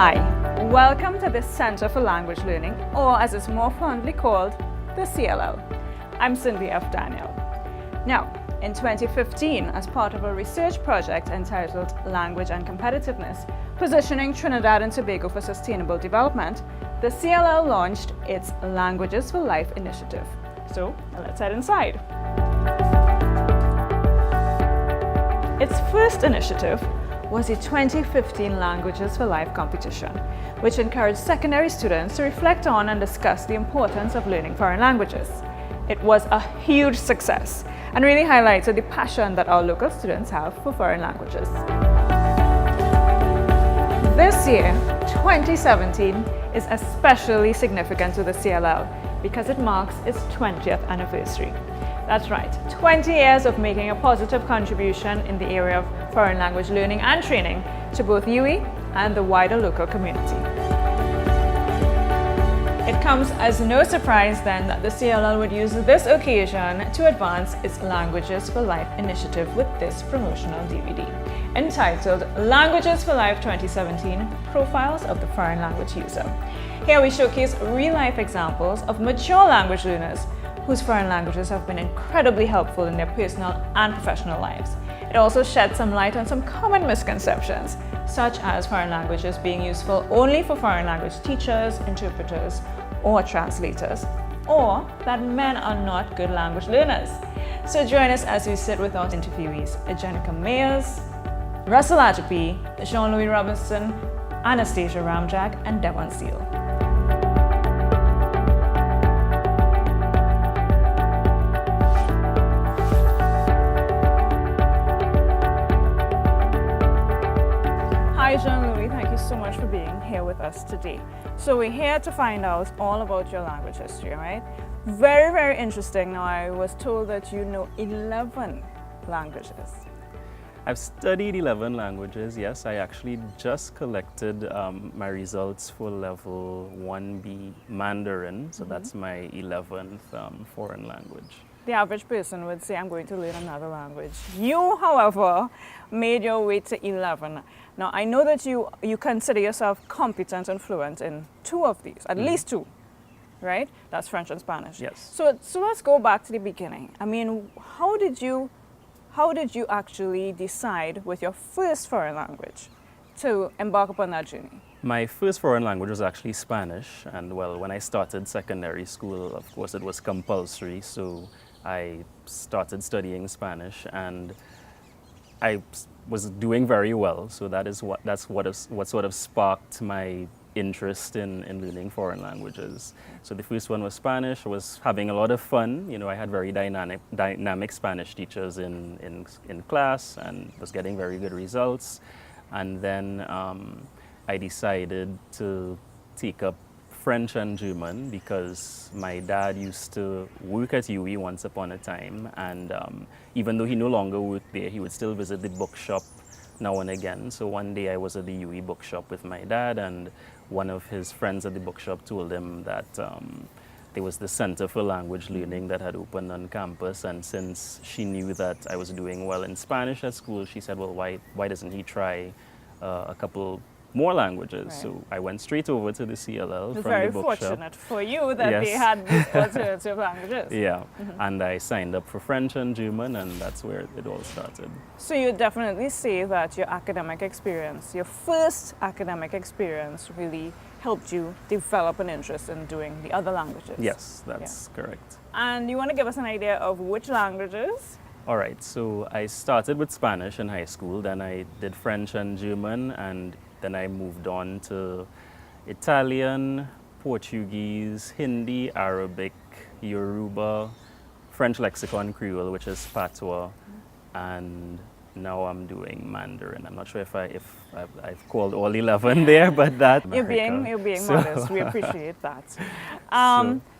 Hi, welcome to the Center for Language Learning, or as it's more fondly called, the Seale. I'm Cindy F. Daniel. Now, in 2015, as part of a research project entitled Language and Competitiveness, Positioning Trinidad and Tobago for Sustainable Development, the Seale launched its Languages for Life initiative. So, let's head inside. Its first initiative was the 2015 Languages for Life competition, which encouraged secondary students to reflect on and discuss the importance of learning foreign languages. It was a huge success and really highlighted the passion that our local students have for foreign languages. This year, 2017, is especially significant to the CLL because it marks its 20th anniversary. That's right, 20 years of making a positive contribution in the area of foreign language learning and training to both UWI and the wider local community. It comes as no surprise then that the CLL would use this occasion to advance its Languages for Life initiative with this promotional DVD, entitled Languages for Life 2017 Profiles of the Foreign Language User. Here we showcase real-life examples of mature language learners whose foreign languages have been incredibly helpful in their personal and professional lives. It also sheds some light on some common misconceptions, such as foreign languages being useful only for foreign language teachers, interpreters, or translators, or that men are not good language learners. So join us as we sit with our interviewees, Gennike Mayers, Latapy, Jean-Louis Robinson, Anastasia Ramjag, and Devon Seale. Hi Jean-Louis, thank you so much for being here with us today. So we're here to find out all about your language history, right? Very, very interesting. Now I was told that you know 11 languages. I've studied 11 languages, yes. I actually just collected my results for level 1B Mandarin, so that's my 11th foreign language. The average person would say, I'm going to learn another language. You, however, made your way to 11. Now, I know that you consider yourself competent and fluent in 2 of these, at least 2, right? That's French and Spanish. Yes. So let's go back to the beginning. I mean, how did you actually decide with your first foreign language to embark upon that journey? My first foreign language was actually Spanish, and well, when I started secondary school, of course, it was compulsory, so I started studying Spanish, and I was doing very well. So that's what sort of sparked my interest in learning foreign languages. So the first one was Spanish. I was having a lot of fun. You know, I had very dynamic Spanish teachers in class, and was getting very good results. And then I decided to take up French and German because my dad used to work at UWI once upon a time, and even though he no longer worked there, he would still visit the bookshop now and again. So one day I was at the UWI bookshop with my dad, and one of his friends at the bookshop told him that there was the Center for Language Learning that had opened on campus, and since she knew that I was doing well in Spanish at school, she said, well, why doesn't he try a couple more languages? Right. So I went straight over to the CLL from very the bookshop. Fortunate for you that Yes. they had these alternative languages. Yeah, and I signed up for French and German, and that's where it all started. So you definitely say that your academic experience, your first academic experience, really helped you develop an interest in doing the other languages. Yes, that's correct. And you want to give us an idea of which languages? All right, so I started with Spanish in high school, then I did French and German, and then I moved on to Italian, Portuguese, Hindi, Arabic, Yoruba, French lexicon Creole, which is patois, and now I'm doing Mandarin. I'm not sure if I've called all 11 there, but that. You're being modest. We appreciate that.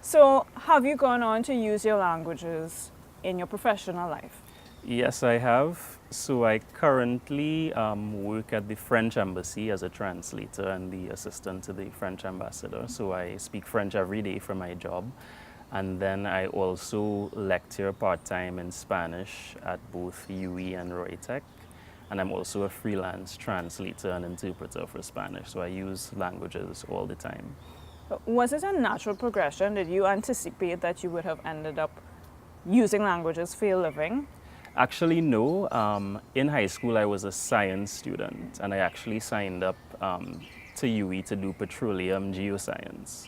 So have you gone on to use your languages in your professional life? Yes, I have. So I currently work at the French Embassy as a translator and the assistant to the French ambassador. So I speak French every day for my job. And then I also lecture part-time in Spanish at both UWI and Roytech. and I'm also a freelance translator and interpreter for Spanish, so I use languages all the time. Was it a natural progression? Did you anticipate that you would have ended up using languages for your living? Actually, no. In high school, I was a science student, and I actually signed up to UE to do petroleum geoscience.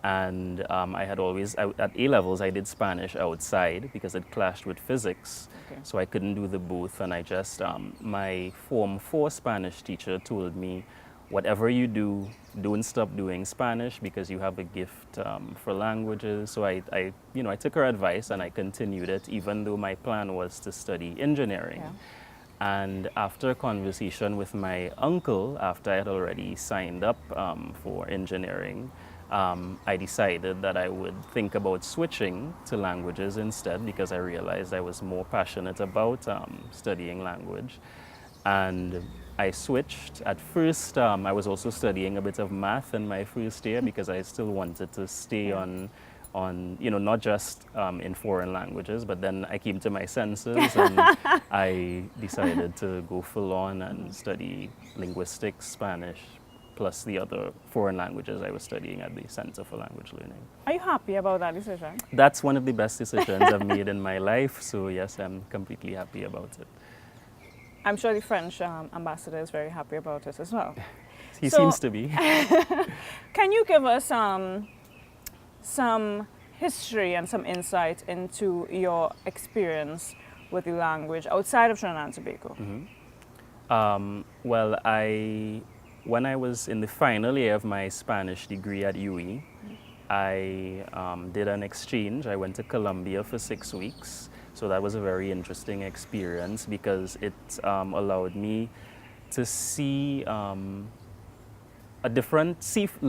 And I had always, at A levels, I did Spanish outside because it clashed with physics. Okay. So I couldn't do the both. And I just, my Form 4 Spanish teacher told me, whatever you do, don't stop doing Spanish because you have a gift for languages. So I took her advice and I continued it, even though my plan was to study engineering. Yeah. And after a conversation with my uncle, after I had already signed up for engineering, I decided that I would think about switching to languages instead because I realized I was more passionate about studying language. And I switched. At first, I was also studying a bit of math in my first year because I still wanted to stay on not just in foreign languages, but then I came to my senses and I decided to go full on and study linguistics, Spanish, plus the other foreign languages I was studying at the Center for Language Learning. Are you happy about that decision? That's one of the best decisions I've made in my life, so yes, I'm completely happy about it. I'm sure the French ambassador is very happy about it as well. He seems to be. Can you give us some history and some insight into your experience with the language outside of Trinidad and Tobago? Well, when I was in the final year of my Spanish degree at UE, I did an exchange. I went to Colombia for 6 weeks. So that was a very interesting experience because it allowed me to see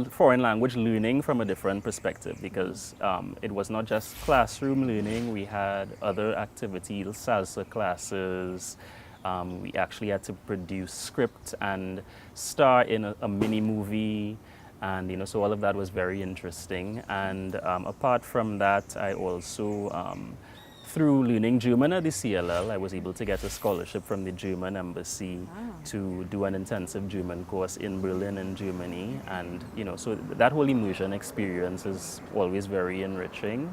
foreign language learning from a different perspective because it was not just classroom learning. We had other activities, salsa classes. We actually had to produce script and star in a mini movie. And so all of that was very interesting. And apart from that, I also through learning German at the CLL, I was able to get a scholarship from the German embassy to do an intensive German course in Berlin in Germany. And, so that whole immersion experience is always very enriching.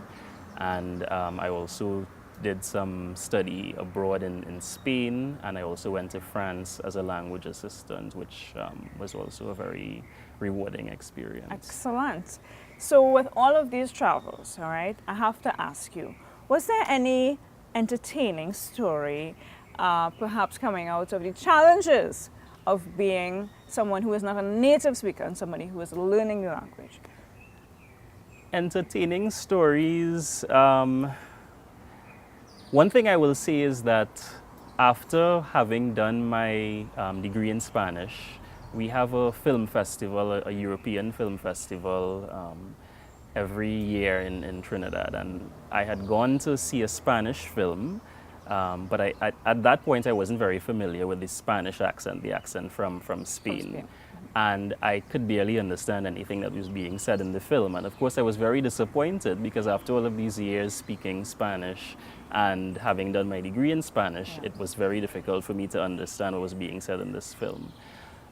And I also did some study abroad in Spain, and I also went to France as a language assistant, which was also a very rewarding experience. Excellent. So with all of these travels, all right, I have to ask you, was there any entertaining story, perhaps coming out of the challenges of being someone who is not a native speaker and somebody who is learning the language? Entertaining stories. One thing I will say is that after having done my degree in Spanish, we have a film festival, a European film festival, every year in Trinidad, and I had gone to see a Spanish film, but at that point I wasn't very familiar with the Spanish accent, the accent from Spain. And I could barely understand anything that was being said in the film. And of course I was very disappointed because after all of these years speaking Spanish and having done my degree in Spanish, it was very difficult for me to understand what was being said in this film.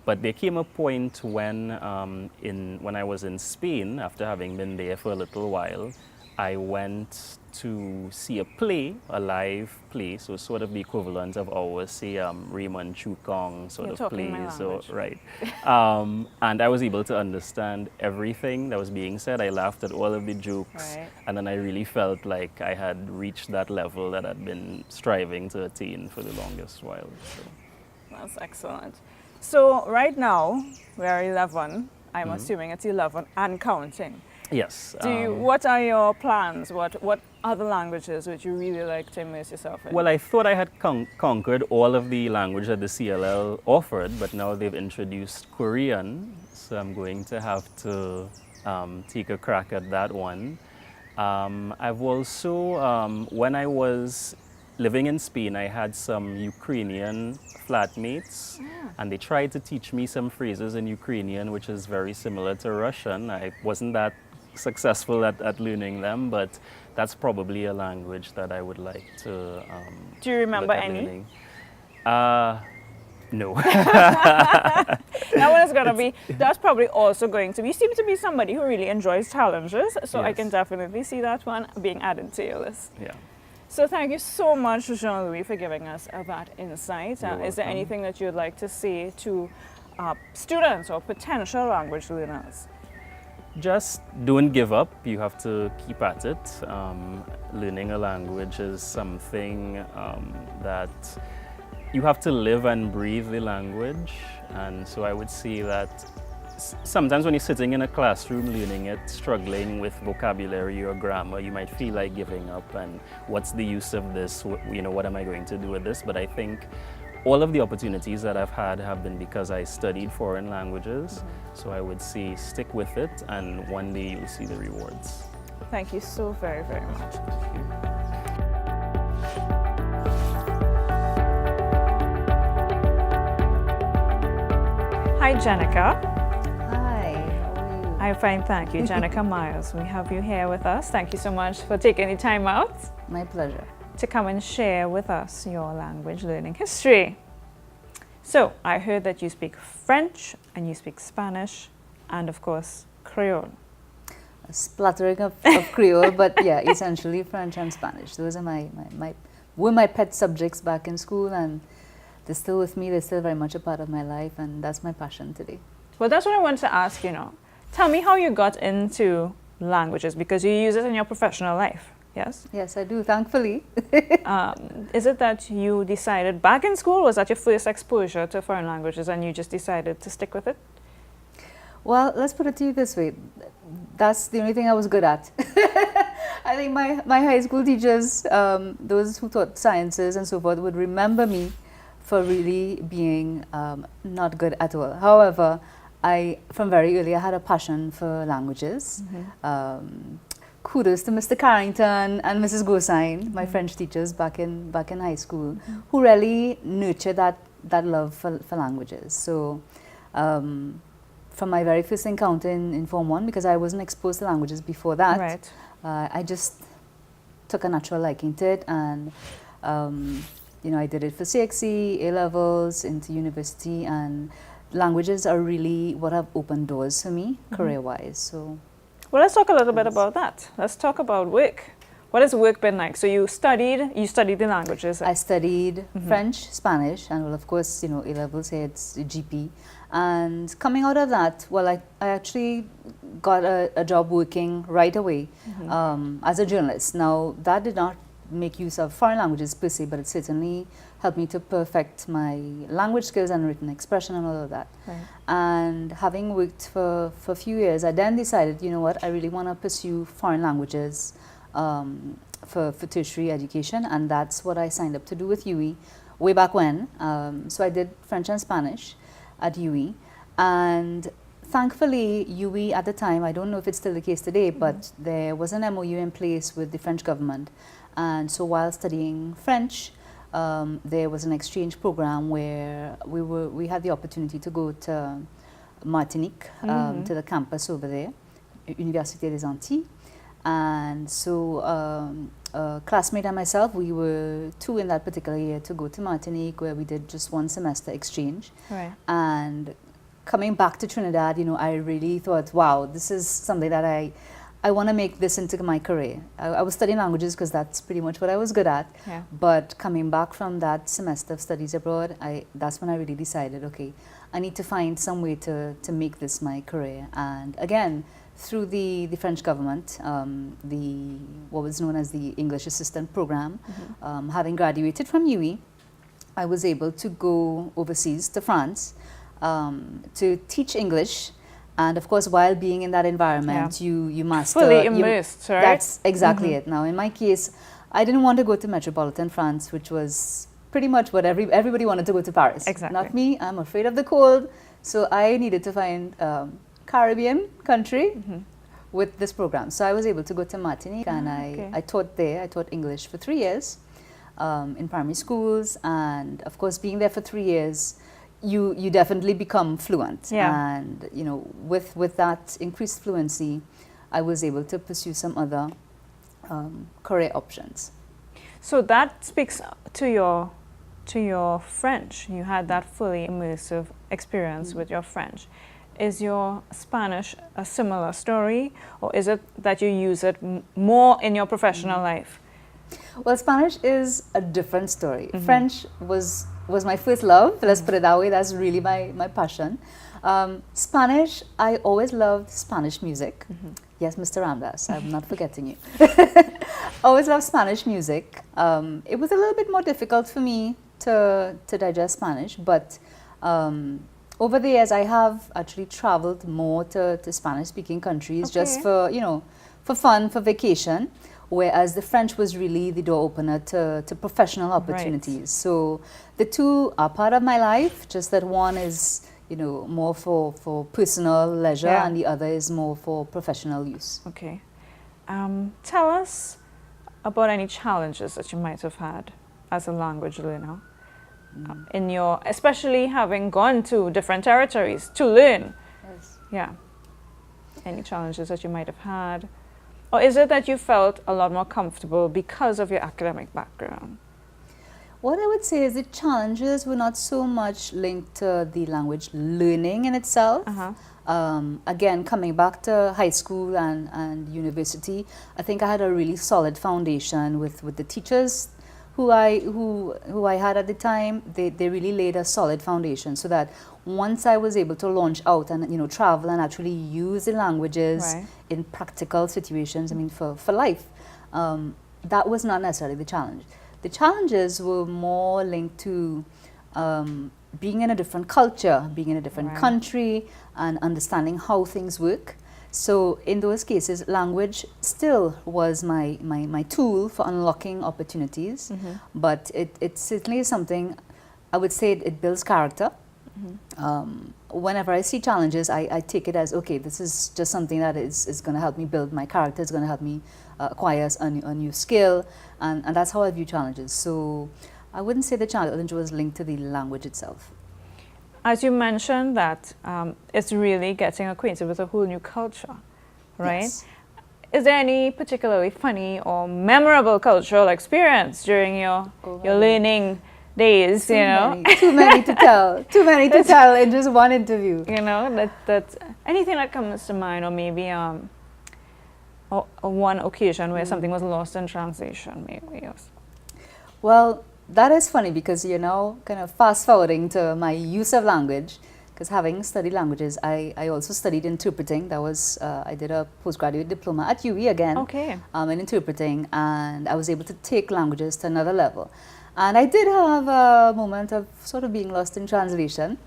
But there came a point when I was in Spain, after having been there for a little while, I went to see a play, a live play, so sort of the equivalent of our, say, Raymond Chukong sort of plays. Right. And I was able to understand everything that was being said. I laughed at all of the jokes, and then I really felt like I had reached that level that I'd been striving to attain for the longest while. So. That's excellent. So right now, we are 11. I'm assuming it's 11 and counting. Yes. What are your plans? What other languages would you really like to immerse yourself in? Well, I thought I had conquered all of the language that the CLL offered, but now they've introduced Korean, so I'm going to have to take a crack at that one. I've also, when I was living in Spain, I had some Ukrainian flatmates, and they tried to teach me some phrases in Ukrainian, which is very similar to Russian. I wasn't that successful at learning them, but that's probably a language that I would like to Do you remember look at any? learning. No. That one is going to be, that's probably also going to be, you seem to be somebody who really enjoys challenges, so I Yes. can definitely see that one being added to your list. Yeah. So thank you so much, Jean-Louis, for giving us that insight. You're Is there welcome. anything that you'd like to say to students or potential language learners? Just don't give up. You have to keep at it. Learning a language is something that you have to live and breathe the language. And so I would say that sometimes when you're sitting in a classroom learning it, struggling with vocabulary or grammar, you might feel like giving up and what's the use of this? What am I going to do with this? But I think all of the opportunities that I've had have been because I studied foreign languages. So I would say stick with it and one day you'll see the rewards. Thank you so very, very much. Hi, Gennike. Hi, how are you? I'm fine, thank you. Gennike Mayers, we have you here with us. Thank you so much for taking the time out My pleasure. to come and share with us your language learning history. So, I heard that you speak French and you speak Spanish and, of course, Creole. A splattering of Creole, but yeah, essentially French and Spanish. Those are my pet subjects back in school, and they're still with me. They're still very much a part of my life, and that's my passion today. Well, that's what I want to ask, Tell me how you got into languages, because you use it in your professional life, yes? Yes, I do, thankfully. Is it that you decided back in school, was that your first exposure to foreign languages and you just decided to stick with it? Well, let's put it to you this way. That's the only thing I was good at. I think my high school teachers, those who taught sciences and so forth, would remember me for really being not good at all. However, from very early, I had a passion for languages. Kudos to Mr. Carrington and Mrs. Gosain, my French teachers back in high school, who really nurtured that love for languages. So from my very first encounter in Form 1, because I wasn't exposed to languages before that, Right. I just took a natural liking to it, and I did it for CXC, A-levels, into university, and languages are really what have opened doors for me career-wise. So, Well, let's talk a little bit about that. Let's talk about work. What has work been like? So you studied the languages. I studied French, Spanish, and well, of course, A-levels here, it's GP. And coming out of that, well, I actually got a job working right away as a journalist. Now, that did not make use of foreign languages per se, but it certainly helped me to perfect my language skills and written expression and all of that. Right. And having worked for a few years, I then decided, you know what, I really want to pursue foreign languages for tertiary education, and that's what I signed up to do with UE way back when. So I did French and Spanish at UE, and thankfully UE at the time, I don't know if it's still the case today, but there was an MOU in place with the French government, and so while studying French, there was an exchange program where we had the opportunity to go to Martinique, to the campus over there, Université des Antilles. And so a classmate and myself, we were 2 in that particular year to go to Martinique, where we did just 1 semester exchange. Right. And coming back to Trinidad, I really thought, wow, this is something that I want to make this into my career. I was studying languages because that's pretty much what I was good at. Yeah. But coming back from that semester of studies abroad, that's when I really decided, okay, I need to find some way to make this my career. And again, through the French government, what was known as the English Assistant Program, having graduated from UE, I was able to go overseas to France to teach English. And of course, while being in that environment, you master... Fully immersed, right? That's exactly it. Now, in my case, I didn't want to go to metropolitan France, which was pretty much what everybody wanted to go to Paris. Exactly. Not me. I'm afraid of the cold. So I needed to find Caribbean country with this program. So I was able to go to Martinique, and I taught there. I taught English for 3 years in primary schools. And of course, being there for 3 years, you definitely become fluent. Yeah. And, with that increased fluency, I was able to pursue some other career options. So that speaks to your to your French. You had that fully immersive experience with your French. Is your Spanish a similar story, or is it that you use it more in your professional life? Well, Spanish is a different story. French was my first love. Let's put it that way. That's really my passion. Spanish, I always loved Spanish music. Yes, Mr. Ramdas, I'm not forgetting you. Always loved Spanish music. It was a little bit more difficult for me to digest Spanish, but over the years I have actually traveled more to Spanish-speaking countries just for, for fun, for vacation, whereas the French was really the door opener to professional opportunities. Right. So the two are part of my life, just that one is more for personal leisure, and the other is more for professional use. Okay. Tell us about any challenges that you might have had as a language learner in your, especially having gone to different territories to learn. Yes. Yeah. Any challenges that you might have had? Or is it that you felt a lot more comfortable because of your academic background? What I would say is the challenges were not so much linked to the language learning in itself. Again, coming back to high school and university, I think I had a really solid foundation with the teachers who I had at the time. They really laid a solid foundation so that once I was able to launch out and travel and actually use the languages in practical situations, I mean for life, that was not necessarily the challenge. The challenges were more linked to being in a different culture, being in a different country, and understanding how things work. So in those cases, language still was my tool for unlocking opportunities, but it certainly is something, I would say it builds character. Whenever I see challenges, I take it as, okay, this is just something that is going to help me build my character, it's going to help me acquire a new skill, and that's how I view challenges. So I wouldn't say the challenge was linked to the language itself. As you mentioned that it's really getting acquainted with a whole new culture, right? Yes. Is there any particularly funny or memorable cultural experience during your learning days, Too many to tell. Too many to tell in just one interview. That anything that comes to mind, or maybe one occasion where something was lost in translation, maybe. Yes. Well, that is funny because you're now kind of fast forwarding to my use of language, because having studied languages, I also studied interpreting. That was, I did a postgraduate diploma at UE again in interpreting, and I was able to take languages to another level. And I did have a moment of sort of being lost in translation.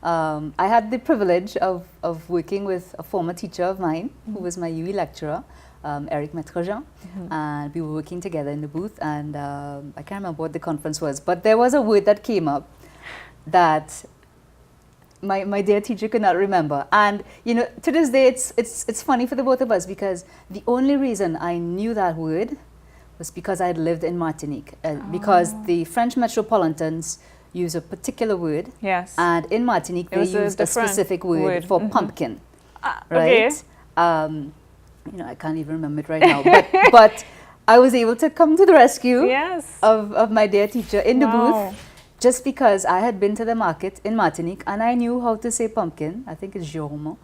I had the privilege of working with a former teacher of mine, who was my UE lecturer, Eric Metrejean, and we were working together in the booth, and I can't remember what the conference was, but there was a word that came up that my dear teacher could not remember. And to this day it's funny for the both of us, because the only reason I knew that word was because I had lived in Martinique, because the French metropolitans use a particular word, and in Martinique they used a specific word for pumpkin, right? I can't even remember it right now, but I was able to come to the rescue of my dear teacher in the booth, just because I had been to the market in Martinique and I knew how to say pumpkin. I think it's Joromo.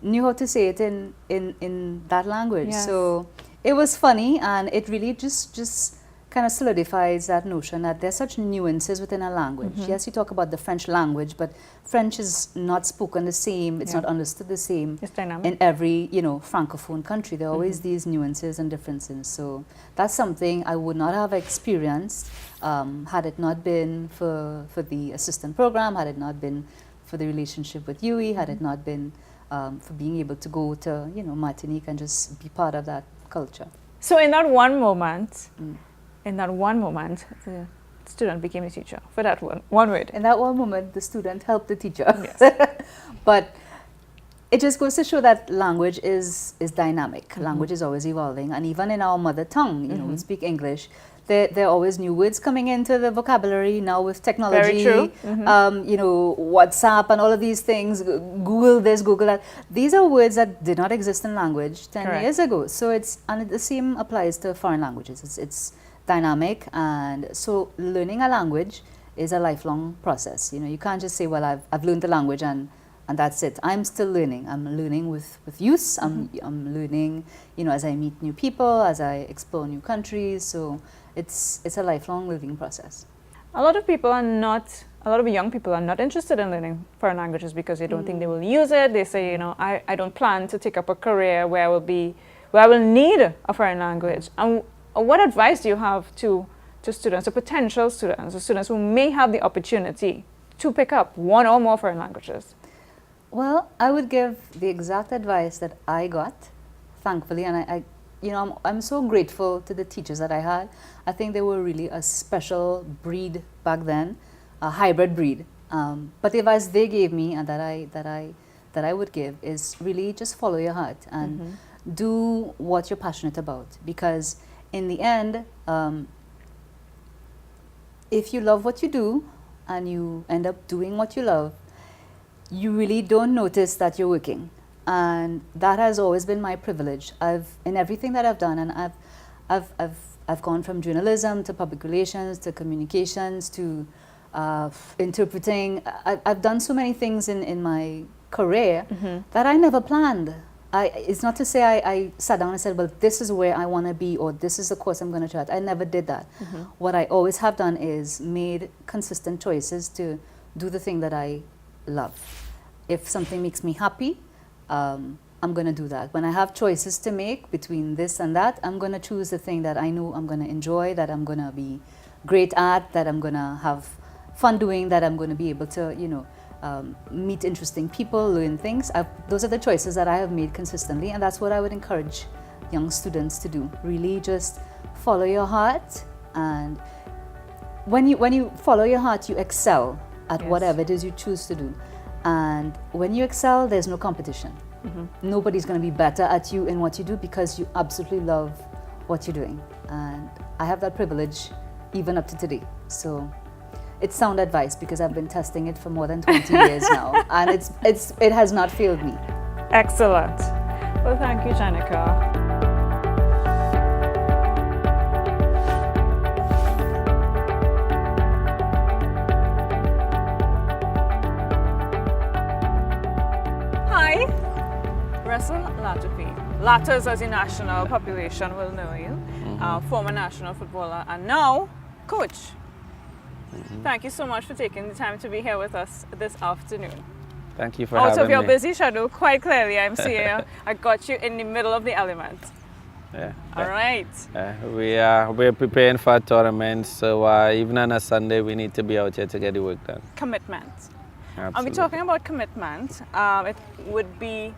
Knew how to say it in that language. So it was funny, and it really just kind of solidifies that notion that there's such nuances within a language. Yes, you talk about the French language, but French is not spoken the same, it's not understood the same in every, francophone country. There are always these nuances and differences. So that's something I would not have experienced had it not been for the assistant program, had it not been for the relationship with UE, had it not been for being able to go to, Martinique and just be part of that culture. So in that one moment, the student became a teacher for that one word. In that one moment, the student helped the teacher. But it just goes to show that language is dynamic. Language is always evolving. And even in our mother tongue, we speak English, there are always new words coming into the vocabulary now with technology. Very true. WhatsApp and all of these things, Google this, Google that. These are words that did not exist in language 10 years ago. So the same applies to foreign languages. dynamic, and so learning a language is a lifelong process. You know, you can't just say, well, I've learned the language and that's it. I'm still learning. I'm learning with use. I'm learning, you know, as I meet new people, as I explore new countries. So it's a lifelong living process. A lot of young people are not interested in learning foreign languages because they don't think they will use it. They say, you know, I don't plan to take up a career where I will need a foreign language. And what advice do you have to students, to potential students, or students who may have the opportunity to pick up one or more foreign languages? Well, I would give the exact advice that I got, thankfully, and I'm so grateful to the teachers that I had. I think they were really a special breed back then, a hybrid breed. But the advice they gave me and that I would give is really just follow your heart and do what you're passionate about. Because in the end, if you love what you do and you end up doing what you love, you really don't notice that you're working. And that has always been my privilege. In everything that I've done, and I've gone from journalism to public relations to communications to interpreting. I've done so many things in my career that I never planned. It's not to say I sat down and said, well, this is where I want to be, or this is the course I'm going to try. I never did that. What I always have done is made consistent choices to do the thing that I love. If something makes me happy, I'm going to do that. When I have choices to make between this and that, I'm going to choose the thing that I know I'm going to enjoy, that I'm going to be great at, that I'm going to have fun doing, that I'm going to be able to, you know, meet interesting people, learn things. Those are the choices that I have made consistently, and that's what I would encourage young students to do. Really just follow your heart, and when you follow your heart, you excel at whatever it is you choose to do. And when you excel, there's no competition. Nobody's going to be better at you in what you do because you absolutely love what you're doing. And I have that privilege even up to today. So it's sound advice because I've been testing it for more than 20 years now, and it has not failed me. Excellent. Well, thank you, Gennike. Latapy. Latas, as the national population will know you, former national footballer and now coach. Thank you so much for taking the time to be here with us this afternoon. Thank you for having me. Out of your busy schedule, quite clearly, I'm seeing I got you in the middle of the element. Yeah. All right. We're preparing for a tournament, so even on a Sunday, we need to be out here to get the work done. Commitment. Absolutely. Are we talking about commitment? It would be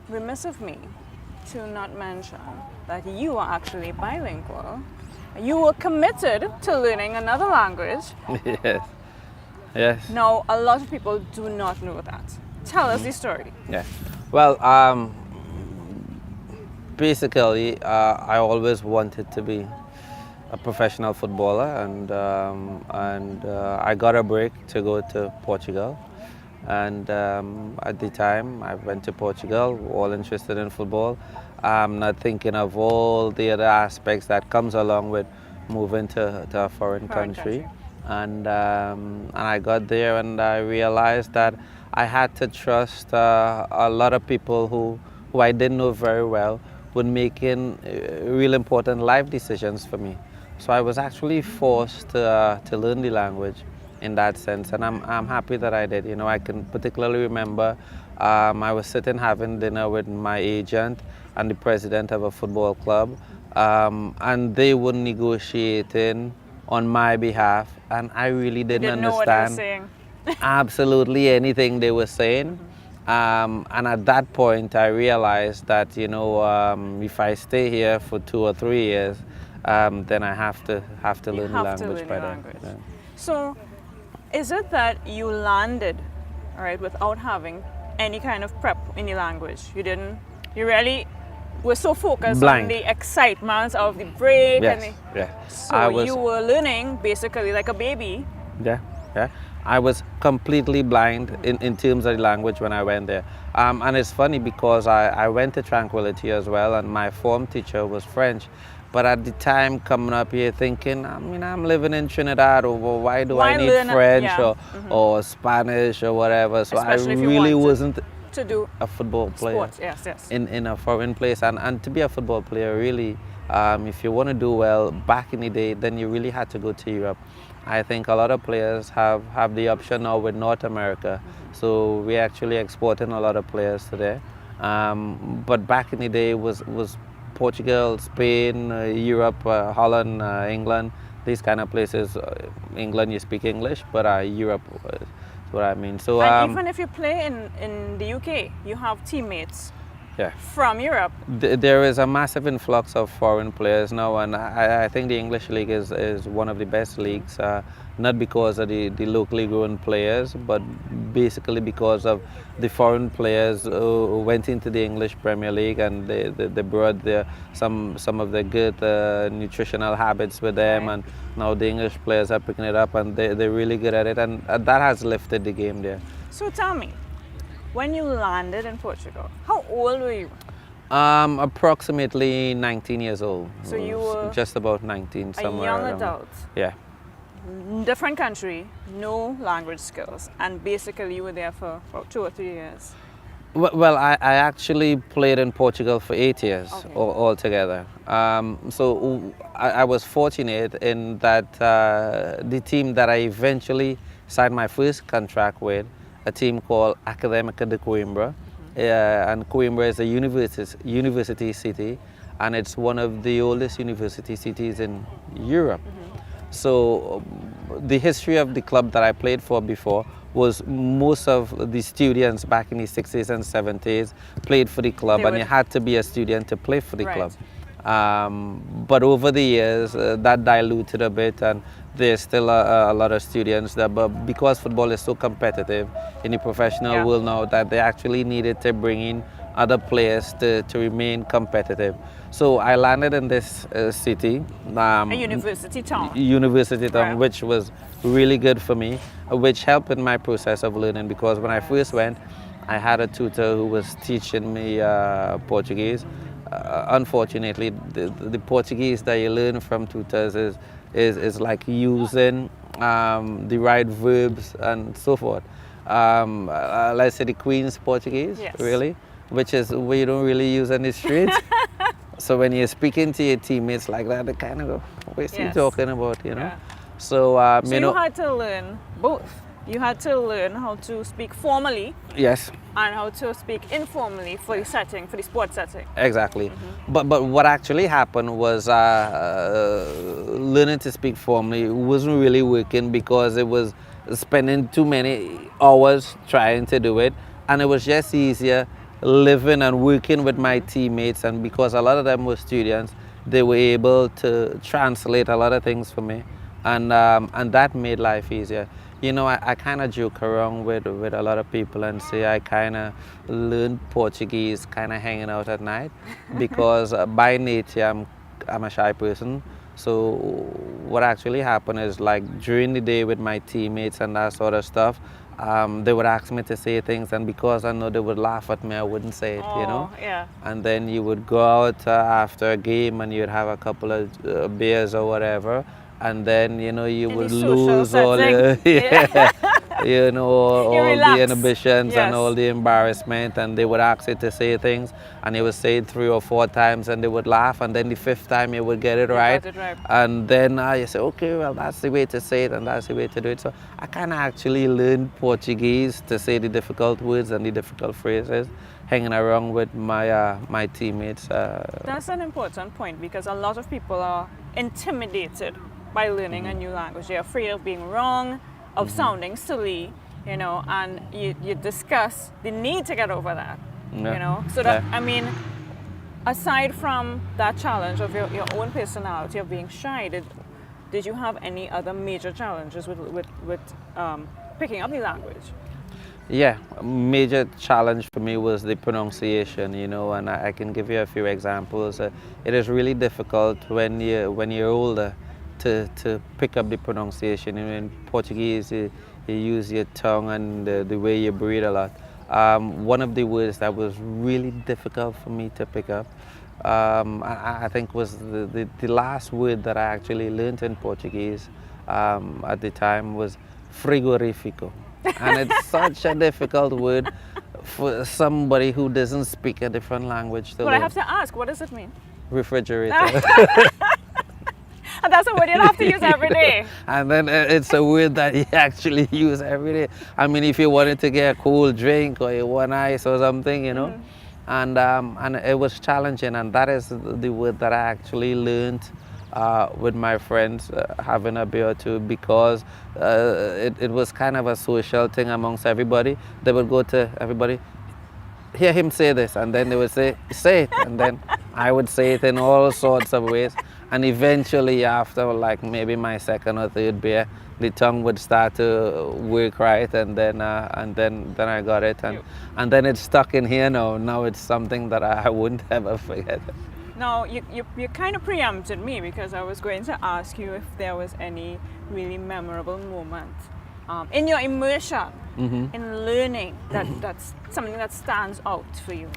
remiss of me to not mention that you are actually bilingual. You were committed to learning another language. Yes. Yes. Now, a lot of people do not know that. Tell us the story. Yeah. Well, basically, I always wanted to be a professional footballer, and I got a break to go to Portugal. And at the time, I went to Portugal, all interested in football. I'm not thinking of all the other aspects that comes along with moving to a foreign country. And I got there and I realized that I had to trust a lot of people who I didn't know very well were making real important life decisions for me. So I was actually forced to learn the language in that sense, and I'm happy that I did. You know, I can particularly remember I was sitting having dinner with my agent and the president of a football club, and they were negotiating on my behalf, and I really didn't understand know what they were saying. absolutely anything they were saying. And at that point, I realized that, you know, if I stay here for 2 or 3 years, then I have to learn the language by then. Yeah. So, is it that you landed, all right, without having any kind of prep in the language? You really were so focused on the excitement of the break. Yes, So you were learning basically like a baby. Yeah. I was completely blind in terms of the language when I went there. And it's funny because I went to Tranquility as well, and my form teacher was French. But at the time coming up here thinking, I mean, I'm living in Trinidad, or why do Why I need learn- French yeah. or Spanish or whatever? So Especially I if you really wanted wasn't to do a football player sports. Yes. in a foreign place. And to be a football player, really, if you want to do well back in the day, then you really had to go to Europe. I think a lot of players have the option now with North America. So we're actually exporting a lot of players today. But back in the day was Portugal, Spain, Europe, Holland, England, these kind of places. England, you speak English, but Europe is what I mean. So And even if you play in the UK, you have teammates yeah. from Europe. There is a massive influx of foreign players now, and I think the English league is one of the best leagues, not because of the locally grown players, but basically because of the foreign players who went into the English Premier League, and they brought some of the good nutritional habits with them, Right. and now the English players are picking it up, and they're really good at it, and that has lifted the game there. So tell me, when you landed in Portugal, how old were you? Approximately 19 years old. So you were just about 19, A somewhere young around there. adult, Yeah. different country, no language skills, and basically you were there for about 2 or 3 years. Well, I actually played in Portugal for 8 years Okay. altogether. So I was fortunate in that the team that I eventually signed my first contract with, a team called Académica de Coimbra, and Coimbra is a university city, and it's one of the oldest university cities in Europe. So the history of the club that I played for before was most of the students back in the 60s and 70s played for the club, They and would- you had to be a student to play for the Right. club. But over the years, that diluted a bit, and there's still a lot of students there. But because football is so competitive in the professional Yeah. world now, that they actually needed to bring in other players to remain competitive. So I landed in this city. A university town. University town, Right. which was really good for me, which helped in my process of learning, because when I first went, I had a tutor who was teaching me Portuguese. Unfortunately, the Portuguese that you learn from tutors is like using the right verbs and so forth. Let's say the Queen's Portuguese, Yes. really, which is where you don't really use on the street. So when you're speaking to your teammates like that, they kind of go, what's he Yes. talking about, you know? Yeah. So, So you know, you had to learn both. You had to learn how to speak formally yes, and how to speak informally for the setting, for the sports setting. exactly. But what actually happened was learning to speak formally wasn't really working, because it was spending too many hours trying to do it, and it was just easier living and working with my teammates, and because a lot of them were students, they were able to translate a lot of things for me, and that made life easier. You know, I kind of joke around with a lot of people and say I kind of learned Portuguese kind of hanging out at night, because by nature I'm a shy person. So what actually happened is, like, during the day with my teammates and that sort of stuff, they would ask me to say things, and because I know they would laugh at me, I wouldn't say it, you know. Oh, yeah. And then you would go out after a game and you'd have a couple of beers or whatever, and then, you know, you In would the social lose all the setting. you know, all the relax. inhibitions Yes. and all the embarrassment, and they would ask you to say things, and you would say it 3 or 4 times, and they would laugh, and then the 5th time you would get it You right, got it right. and then you say, okay, well, that's the way to say it, and that's the way to do it. So I kind of actually learned Portuguese to say the difficult words and the difficult phrases, hanging around with my teammates. That's an important point, because a lot of people are intimidated by learning a new language. They're afraid of being wrong, of sounding silly, you know, and you discuss the need to get over that, Yeah. you know. So that, Yeah. I mean, aside from that challenge of your own personality of being shy, did you have any other major challenges with picking up the language? Yeah, a major challenge for me was the pronunciation, you know, and I can give you a few examples. It is really difficult when you're older to pick up the pronunciation. You know, in Portuguese, you use your tongue and the way you breathe a lot. One of the words that was really difficult for me to pick up I think was the last word that I actually learned in Portuguese at the time was frigorifico. And it's such a difficult word for somebody who doesn't speak a different language to But I learn. have to ask, what does it mean? Refrigerator. And that's a word you have to use every day. And then it's a word that you actually use every day. I mean, if you wanted to get a cool drink or you want ice or something, you know, and it was challenging. And that is the word that I actually learned with my friends having a beer or two, because it was kind of a social thing amongst everybody. They would go to everybody, hear him say this, and then they would say it, and then I would say it in all sorts of ways. And eventually, after like maybe my second or third beer, the tongue would start to work right, and then I got it, and then it's stuck in here now. Now it's something that I wouldn't ever forget. Now, you kind of preempted me, because I was going to ask you if there was any really memorable moment in your immersion in learning that's something that stands out for you.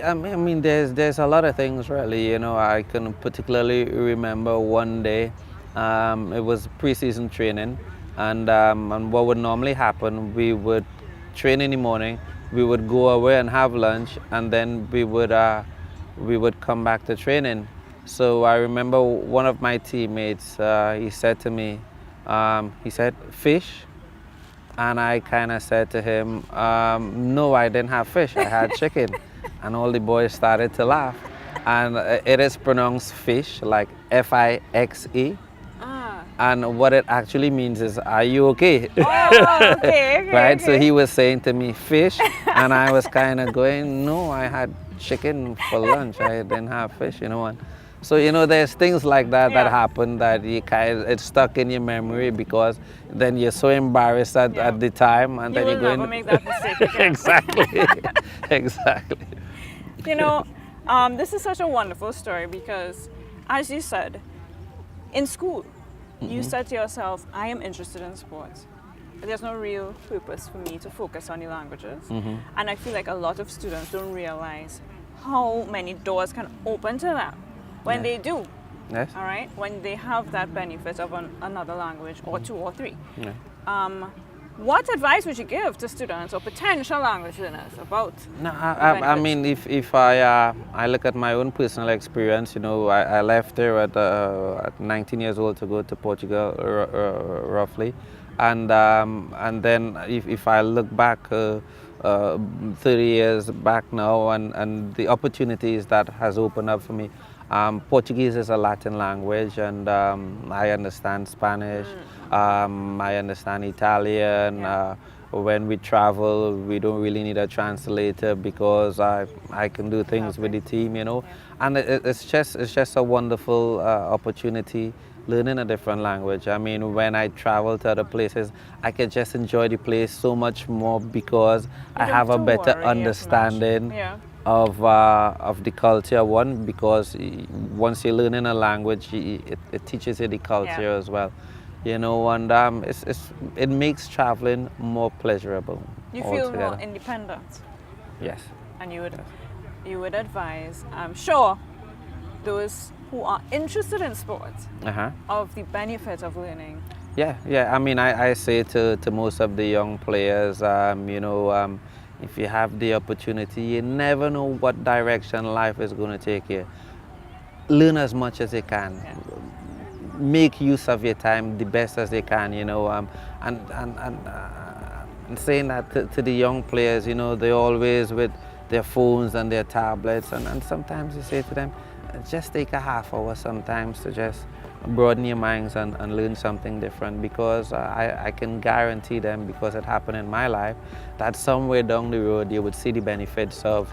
I mean, there's a lot of things really. You know, I can particularly remember one day. It was pre-season training, and what would normally happen, we would train in the morning, we would go away and have lunch, and then we would come back to training. So I remember one of my teammates, he said to me, he said, "Fish?" And I kind of said to him, "No, I didn't have fish, I had chicken." And all the boys started to laugh. And it is pronounced fish, like F-I-X-E. And what it actually means is, "Are you okay?" Oh, okay, Right? okay. So he was saying to me, "Fish," and I was kind of going, "No, I had chicken for lunch. I didn't have fish," you know. And so, you know, there's things like that that happen that you it's stuck in your memory, because then you're so embarrassed at the time, and then You you're will going never make that mistake again. exactly, exactly. You know, this is such a wonderful story, because, as you said, in school, you said to yourself, "I am interested in sports. There's no real purpose for me to focus on the languages." And I feel like a lot of students don't realize how many doors can open to them when they do. Yes. All right, when they have that benefit of another language, or two or three. Yeah. What advice would you give to students or potential language learners about? No, I mean, if I look at my own personal experience, you know, I left there at 19 years old to go to Portugal, roughly, and then if I look back 30 years back now, and the opportunities that has opened up for me. Portuguese is a Latin language, and I understand Spanish, I understand Italian. When we travel, we don't really need a translator, because I can do things with the team, you know. And it's just a wonderful opportunity learning a different language. I mean, when I travel to other places, I can just enjoy the place so much more, because I have a better understanding of the culture. One, because once you learn in a language, it teaches you the culture as well, you know, and it makes traveling more pleasurable. You feel more independent. Yes. And you would advise, I'm sure, those who are interested in sports of the benefit of learning. Yeah. I mean, I say to most of the young players, you know, if you have the opportunity, you never know what direction life is going to take you. Learn as much as you can. Make use of your time the best as you can, you know. And saying that to the young players, you know, they're always with their phones and their tablets, and sometimes you say to them, just take a half hour sometimes to just broaden your minds and learn something different, because I can guarantee them, because it happened in my life, that somewhere down the road you would see the benefits of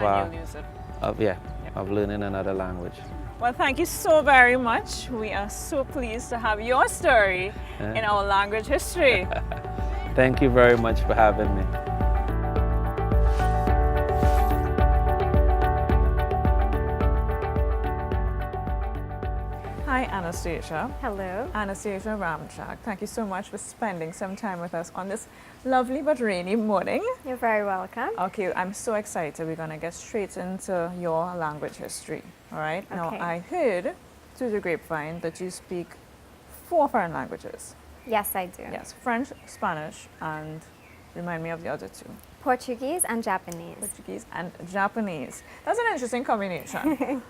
learning another language. Well, thank you so very much. We are so pleased to have your story in our language history. Thank you very much for having me. Hi, Anastasia. Hello. Anastasia Ramjag. Thank you so much for spending some time with us on this lovely but rainy morning. You're very welcome. Okay, I'm so excited. We're going to get straight into your language history. All right? Now, Okay. I heard through the grapevine that you speak 4 foreign languages. Yes, I do. Yes, French, Spanish, and remind me of the other 2. Portuguese and Japanese. Portuguese and Japanese. That's an interesting combination.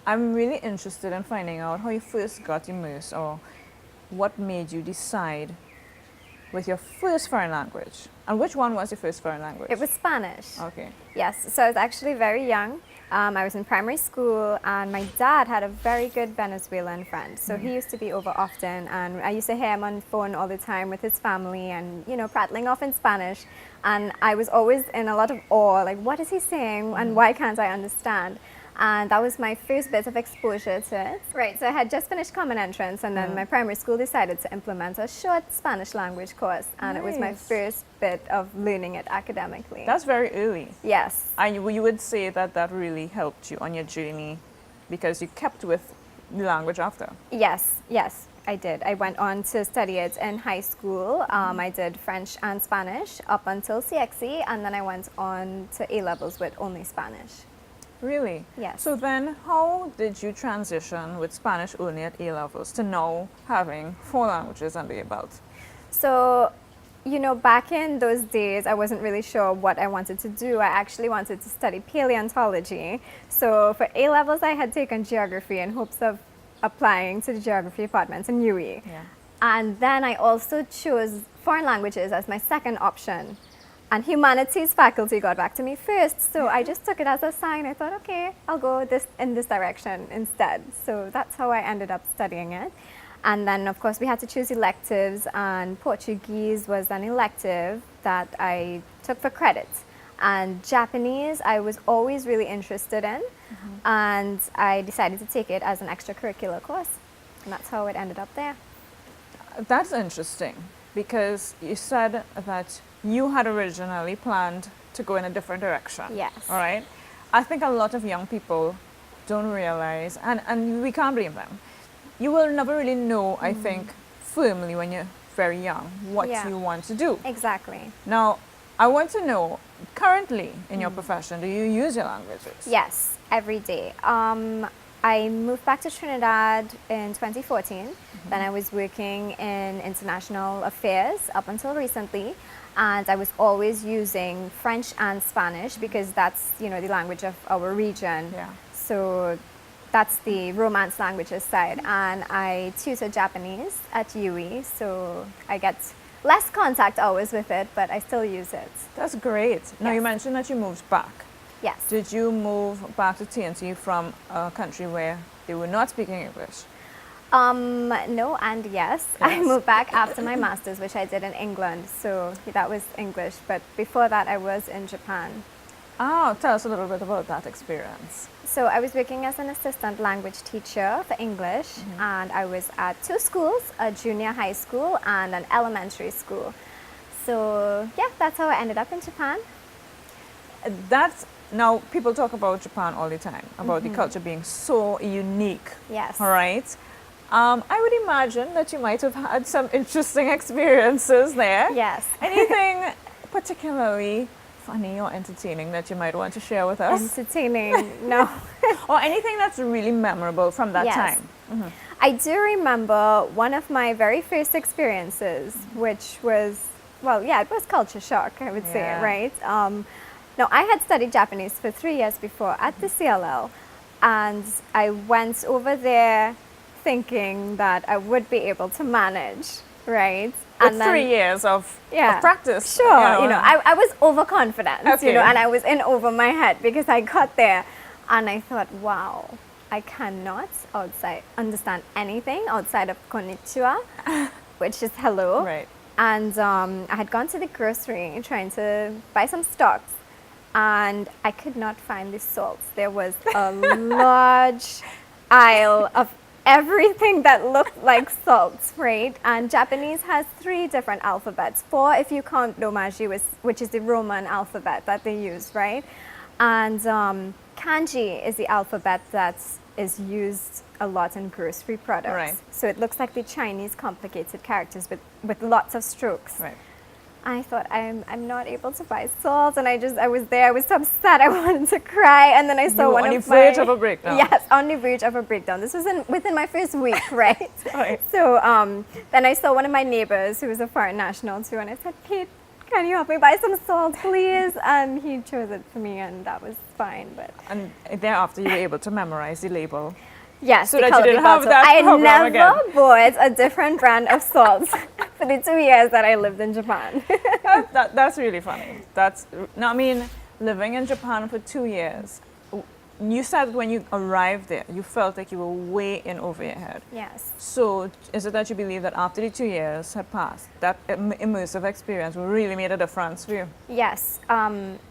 I'm really interested in finding out how you first got immersed or what made you decide with your first foreign language. And which one was your first foreign language? It was Spanish. Okay. Yes, so I was actually very young. I was in primary school and my dad had a very good Venezuelan friend. So he used to be over often and I used to hear him on the phone all the time with his family and, you know, prattling off in Spanish. And I was always in a lot of awe, like, what is he saying and why can't I understand? And that was my first bit of exposure to it. Right, so I had just finished Common Entrance and then my primary school decided to implement a short Spanish language course and it was my Nice. first bit of learning it academically. That's very early. Yes. And you would say that that really helped you on your journey because you kept with the language after. Yes, yes, I did. I went on to study it in high school. I did French and Spanish up until CXE and then I went on to A-levels with only Spanish. Really? Yes. So then how did you transition with Spanish only at A-levels to now having 4 languages under your belt? So, you know, back in those days, I wasn't really sure what I wanted to do. I actually wanted to study paleontology. So for A-levels, I had taken geography in hopes of applying to the geography department in UE. Yeah. And then I also chose foreign languages as my second option. And humanities faculty got back to me first, so I just took it as a sign. I thought, okay, I'll go in this direction instead. So that's how I ended up studying it. And then, of course, we had to choose electives, and Portuguese was an elective that I took for credit. And Japanese, I was always really interested in, and I decided to take it as an extracurricular course. And that's how it ended up there. That's interesting because you said that you had originally planned to go in a different direction. Yes. All right. I think a lot of young people don't realize, and we can't blame them. You will never really know, I think, firmly when you're very young what Yeah. you want to do. Exactly. Now, I want to know, currently in your profession, do you use your languages? Yes, every day. I moved back to Trinidad in 2014. Then I was working in international affairs up until recently. And I was always using French and Spanish because that's, you know, the language of our region. Yeah. So that's the Romance languages side. And I tutor Japanese at UE, so I get less contact hours with it, but I still use it. That's great. Now, you Yes. mentioned that you moved back. Yes. Did you move back to TNT from a country where they were not speaking English? No and yes. I Yes. moved back after my master's, which I did in England. So that was English. But before that, I was in Japan. Oh, tell us a little bit about that experience. So I was working as an assistant language teacher for English, and I was at 2 schools, a junior high school and an elementary school. So yeah, that's how I ended up in Japan. That's now people talk about Japan all the time, about the culture being so unique. Yes. All right. I would imagine that you might have had some interesting experiences there. Yes. Anything particularly funny or entertaining that you might want to share with us? Entertaining, no. Or anything that's really memorable from that Yes. time? I do remember one of my very first experiences, which was, well, yeah, it was culture shock, I would say, Yeah. right? Now, I had studied Japanese for 3 years before at the CLL, and I went over there thinking that I would be able to manage, right? With And then- 3 years of practice. Sure, you know, I was overconfident, Okay. you know, and I was in over my head because I got there and I thought, wow, I cannot understand anything outside of konnichiwa, which is hello. Right. And I had gone to the grocery trying to buy some stocks and I could not find the salts. There was a large aisle of everything that looked like salts, right? And Japanese has 3 different alphabets. 4 if you count Romaji, which is the Roman alphabet that they use, right? And kanji is the alphabet that is used a lot in grocery products. Right. So it looks like the Chinese complicated characters with lots of strokes. Right. I thought I'm not able to buy salt, and I was so upset I wanted to cry, and then I saw You were one on of the verge my of a breakdown. Yes, on the verge of a breakdown. This was within my first week, right? Right. So then I saw one of my neighbors who was a foreign national too, and I said, Pete, can you help me buy some salt, please? And he chose it for me, and that was fine. But And thereafter, you were able to memorize the label. yes, So the that you colour didn't be have bottle. that I problem never again. bought a different brand of salt for the 2 years that I lived in Japan. That's really funny. I mean, living in Japan for 2 years, you said when you arrived there, you felt like you were way in over your head. Yes. So is it that you believe that after the 2 years had passed, that immersive experience really made a difference for you? Yes,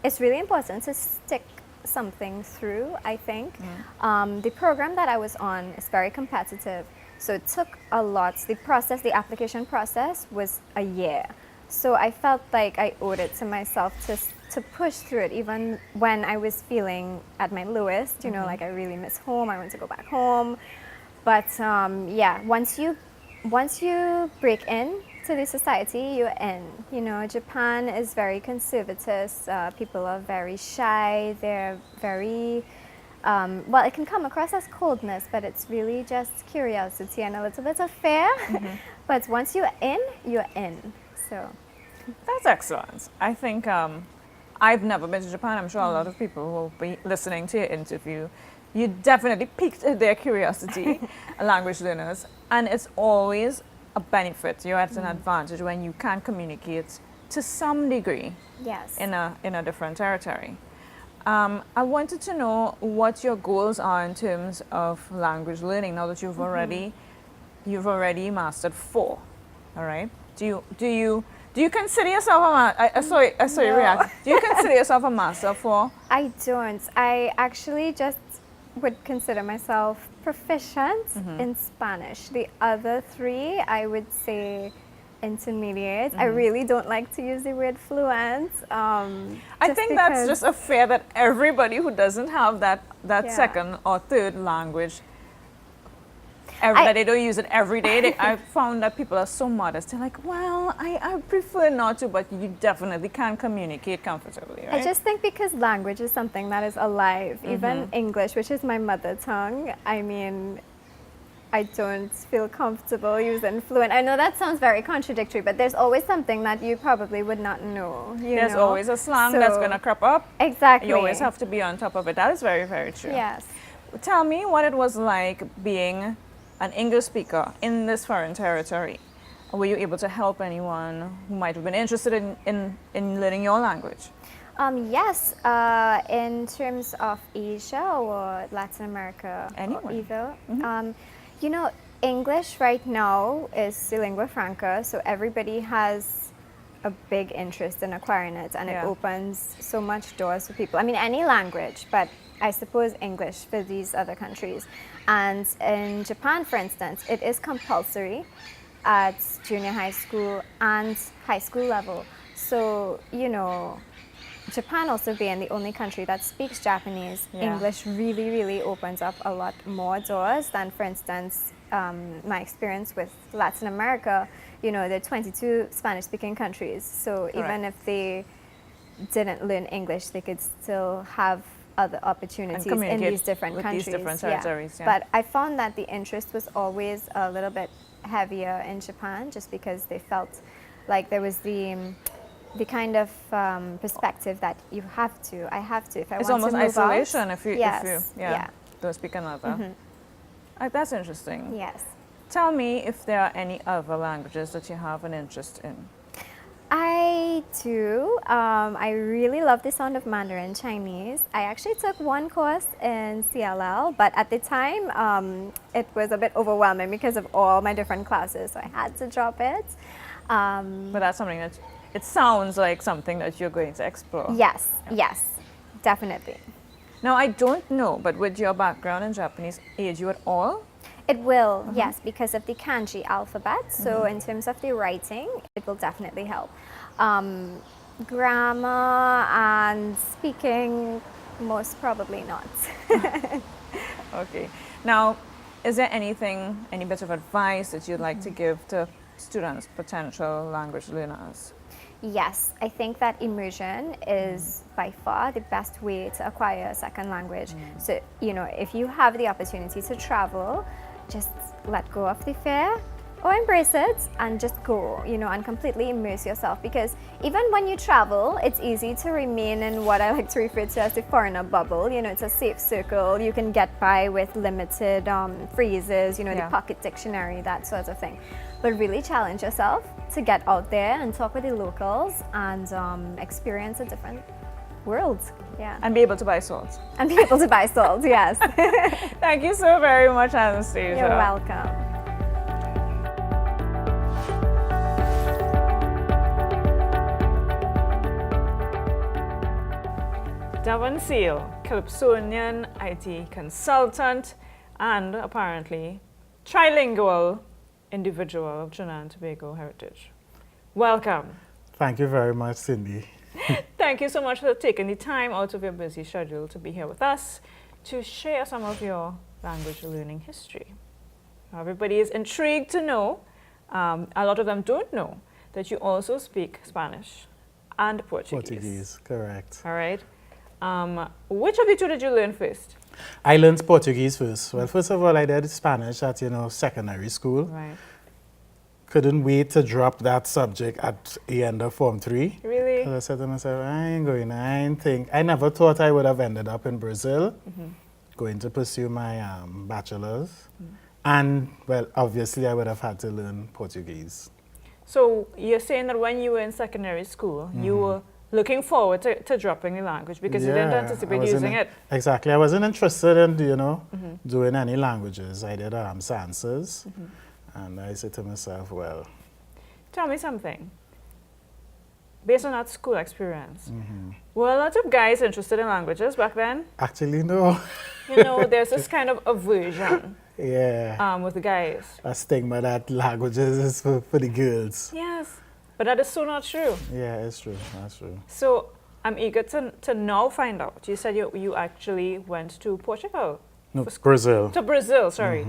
it's really important to stick something through, I think. The program that I was on is very competitive, so it took a lot. The application process was a year. So I felt like I owed it to myself to push through it, even when I was feeling at my lowest, you know, like I really miss home, I want to go back home. But yeah, once you break in to the society, you're in. You know, Japan is very conservative. People are very shy. They're very, well, it can come across as coldness, but it's really just curiosity and a little bit of fear. But once you're in, you're in. So That's excellent. I think I've never been to Japan. I'm sure a lot of people will be listening to your interview. You definitely piqued their curiosity, language learners, and it's always a benefit. You're at an advantage when you can communicate to some degree yes. in a different territory. I wanted to know what your goals are in terms of language learning now that you've already mastered 4. All right. Do you consider yourself I saw you react. Do you consider yourself a master 4? I don't. I actually just would consider myself proficient in Spanish. The other 3, I would say intermediate. I really don't like to use the word fluent. I think that's just a fear that everybody who doesn't have that Yeah. second or third language, that they don't use it every day. I found that people are so modest. They're like, well, I prefer not to, but you definitely can communicate comfortably, right? I just think because language is something that is alive, even English, which is my mother tongue, I mean, I don't feel comfortable using fluent. I know that sounds very contradictory, but there's always something that you probably would not know. There's know? always a slang that's going to crop up. Exactly. You always have to be on top of it. That is very, very true. Yes. Tell me what it was like being an English speaker in this foreign territory. Were you able to help anyone who might have been interested in learning your language? Yes, in terms of Asia or Latin America, Anywhere. or either. You know, English right now is the lingua franca, so everybody has a big interest in acquiring it, and it opens so much doors for people. I mean, any language, but I suppose English for these other countries. And in Japan, for instance, it is compulsory at junior high school and high school level. So, you know, Japan also being the only country that speaks Japanese, English really, really opens up a lot more doors than, for instance, my experience with Latin America. You know, there are 22 Spanish-speaking countries, so even if they didn't learn English, they could still have other opportunities in these different countries. These different territories, But I found that the interest was always a little bit heavier in Japan, just because they felt like there was the kind of perspective that you have to, I have to, if I It's want to move almost isolation out, if you don't speak another. That's interesting. Yes. Tell me if there are any other languages that you have an interest in. I do. I really love the sound of Mandarin Chinese. I actually took one course in CLL, but at the time it was a bit overwhelming because of all my different classes, so I had to drop it. But that's something that, it sounds like something that you're going to explore. Yes, yes, definitely. Now, I don't know, but would your background in Japanese aid you at all? It will, yes, because of the kanji alphabet. So in terms of the writing, it will definitely help. Grammar and speaking, most probably not. Okay. Now, Is there anything, any bit of advice that you'd like to give to students, potential language learners? Yes, I think that immersion is by far the best way to acquire a second language. So, you know, if you have the opportunity to travel, just let go of the fear or embrace it and just go, you know, and completely immerse yourself. Because even when you travel, it's easy to remain in what I like to refer to as the foreigner bubble. You know, it's a safe circle. You can get by with limited phrases, you know, the pocket dictionary, that sort of thing. But really challenge yourself to get out there and talk with the locals and experience a different world. Yeah. And be able to buy salt. And be able to buy salt, yes. Thank you so very much, Anastasia. You're welcome. Devon Seale, Calypsonian IT consultant and apparently trilingual individual of Trinidad and Tobago heritage. Welcome. Thank you very much, Cindy. Thank you so much for taking the time out of your busy schedule to be here with us to share some of your language learning history. Everybody is intrigued to know, a lot of them don't know, that you also speak Spanish and Portuguese. Portuguese, correct. All right. Which of the two did you learn first? I learned Portuguese first. Well, first of all, I did Spanish at, secondary school. Right. Couldn't wait to drop that subject at the end of Form 3. Really? So I said to myself, I never thought I would have ended up in Brazil, going to pursue my bachelor's. And, well, obviously I would have had to learn Portuguese. So you're saying that when you were in secondary school, you were looking forward to dropping the language because you didn't anticipate using it. Exactly. I wasn't interested in, doing any languages. I did sciences. And I said to myself, well... Tell me something. Based on that school experience, were a lot of guys interested in languages back then? Actually, no. You know, there's this kind of aversion with the guys. A stigma that languages is for the girls. Yes, but that is so not true. Yeah, it's true. That's true. So I'm eager to now find out. You said you actually went to Portugal. No, Brazil. To Brazil, sorry.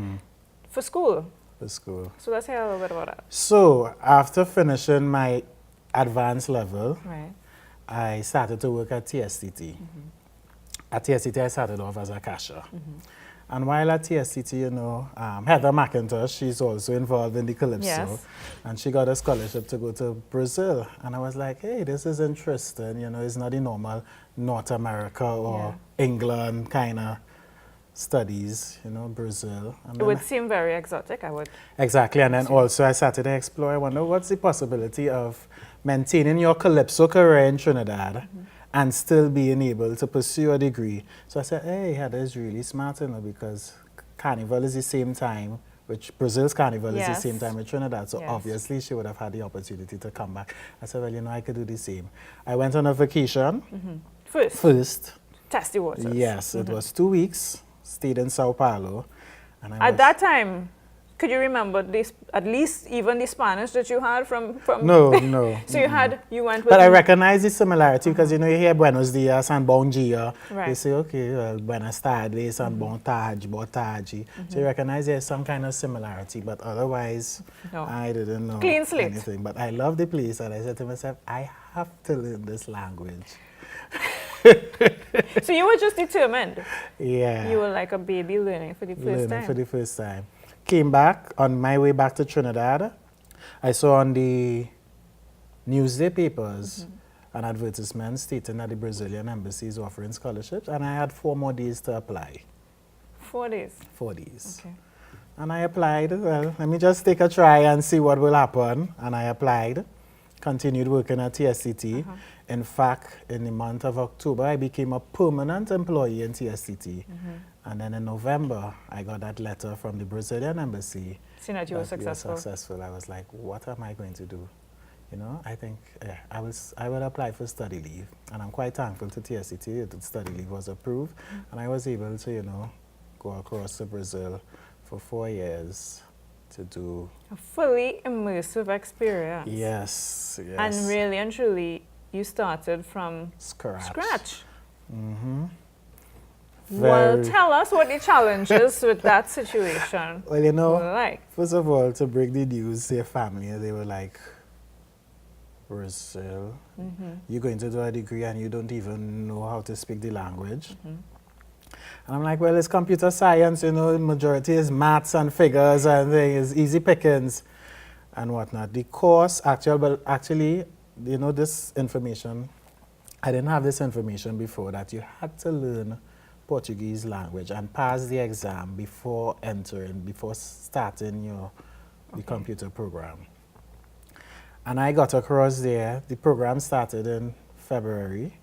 For school. For school. So let's hear a little bit about that. So after finishing my advanced level, Right. I started to work at TSTT. At TSTT, I started off as a cashier. And while at TSTT, Heather McIntosh, she's also involved in the Calypso. Yes. And she got a scholarship to go to Brazil. And I was like, hey, this is interesting. It's not the normal North America or England kind of studies, Brazil. And It would seem very exotic, I would. Exactly. And then also I started to explore, I wonder what's the possibility of maintaining your Calypso career in Trinidad and still being able to pursue a degree. So I said, hey, Heather is really smart, because Carnival is the same time, which Brazil's Carnival is the same time with Trinidad. So obviously she would have had the opportunity to come back. I said, well, I could do the same. I went on a vacation. First. Test the waters. Yes, it was 2 weeks, stayed in Sao Paulo. And At that time, could you remember at least even the Spanish that you had from No. So you went with... But I recognize the similarity because, you hear Buenos Dias and Bon dia. Right. They say, okay, well, Buenas tardes and Bon tarde, Botarde. So you recognize there's some kind of similarity, but otherwise, I didn't know Clean slate. anything. But I love the place, and I said to myself, I have to learn this language. So you were just determined. Yeah. You were like a baby learning for the first time. For the first time. Came back, on my way back to Trinidad, I saw on the Newsday papers an advertisement stating that the Brazilian embassy is offering scholarships, and I had 4 more days to apply. 4 days? 4 days. Okay. And I applied. Well, let me just take a try and see what will happen. And I applied, continued working at TSTT. In fact, in the month of October, I became a permanent employee in TSTT. And then in November, I got that letter from the Brazilian embassy. Seeing that you were successful. I was like, what am I going to do? I think I will apply for study leave. And I'm quite thankful to TSTT that study leave was approved. And I was able to, go across to Brazil for 4 years to do... A fully immersive experience. Yes. And really and truly, you started from scratch. Well, Very. tell us what the challenges with that situation Well, you know, were like. first of all, to break the news to your family, they were like, Brazil, you're going to do a degree and you don't even know how to speak the language. And I'm like, well, it's computer science, you know, the majority is maths and figures and things, easy pickings and whatnot. The course, actually, you know, this information, I didn't have this information before, that you had to learn Portuguese language and pass the exam before starting the computer program. And I got across there. The program started in February.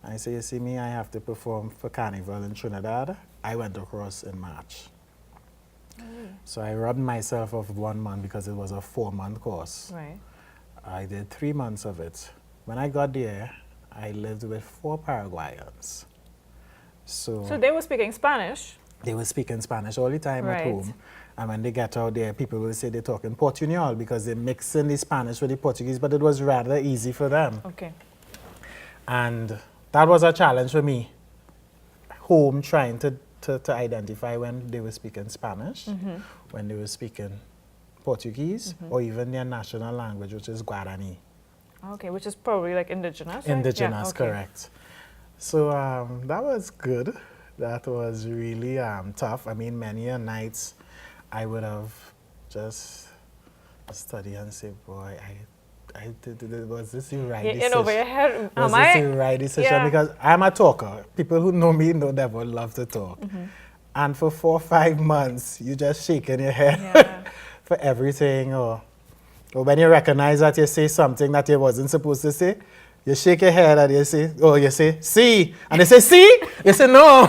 I said, you see me, I have to perform for Carnival in Trinidad. I went across in March. So I robbed myself of 1 month because it was a 4-month course. Right. I did 3 months of it. When I got there, I lived with 4 Paraguayans. So they were speaking Spanish. they were speaking Spanish all the time at Right. home. And when they get out there, people will say they're talking Portuñol because they mix in the Spanish with the Portuguese, but it was rather easy for them. Okay. And that was a challenge for me, home trying to identify when they were speaking Spanish, when they were speaking Portuguese, or even their national language, which is Guarani. Okay, which is probably like indigenous, right? Indigenous, Yeah, okay. correct. So that was good. That was really tough. I mean, many a nights I would have just studied and say, boy, was this the right decision? In over your head, Was am this I? the right decision? Yeah. Because I'm a talker. People who know me know that I love to talk. And for 4 or 5 months, you just shaking your head Yeah. for everything. Or when you recognize that you say something that you wasn't supposed to say, you shake your head and you say, see. And they say, see? You say, no.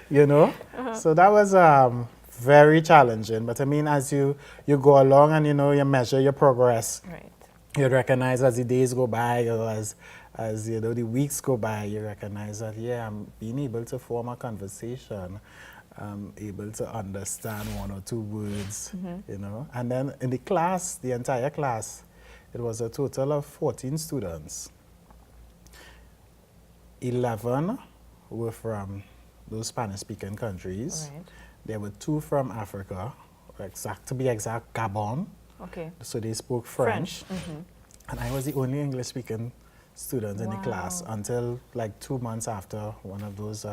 You know? So that was very challenging. But I mean, as you go along and, you know, you measure your progress, Right. you recognize as the days go by or as you know, the weeks go by, you recognize that, yeah, I'm being able to form a conversation, able to understand 1 or 2 words, you know. And then in the class, the entire class, it was a total of 14 students. 11 were from those Spanish-speaking countries. Right. There were 2 from Africa, to be exact, Gabon. Okay. So they spoke French. And I was the only English-speaking student in the class Wow. until like 2 months after one of those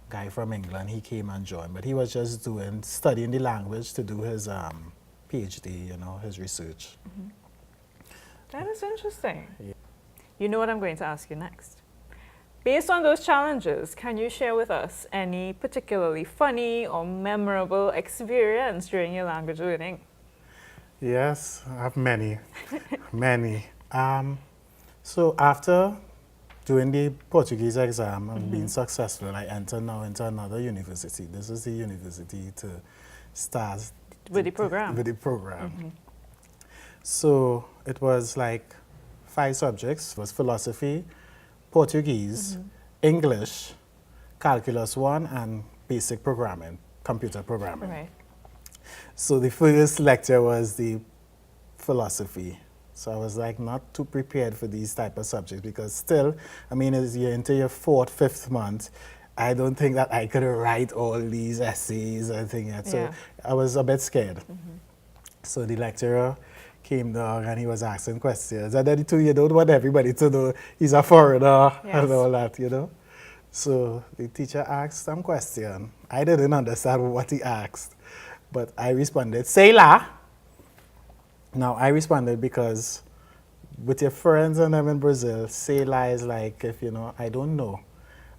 guy from England, he came and joined. But he was just studying the language to do his PhD, you know, his research. That is interesting. You know what I'm going to ask you next. Based on those challenges, can you share with us any particularly funny or memorable experience during your language learning? Yes, I have many, many. So after doing the Portuguese exam and being successful, I enter now into another university. This is the university to start With the program? With the program. So it was like 5 subjects. It was philosophy, Portuguese, English, Calculus 1, and basic programming, computer programming. Right. So the first lecture was the philosophy. So I was like not too prepared for these type of subjects because still, I mean, as you're into your 4th, 5th month, I don't think that I could write all these essays and things yet. So Yeah. I was a bit scared. So the lecturer came down and he was asking questions. And then you don't want everybody to know he's a foreigner and all that, you know. So the teacher asked some question. I didn't understand what he asked, but I responded, Seale. Now, I responded because with your friends and them in Brazil, Seale is like, if you know, I don't know.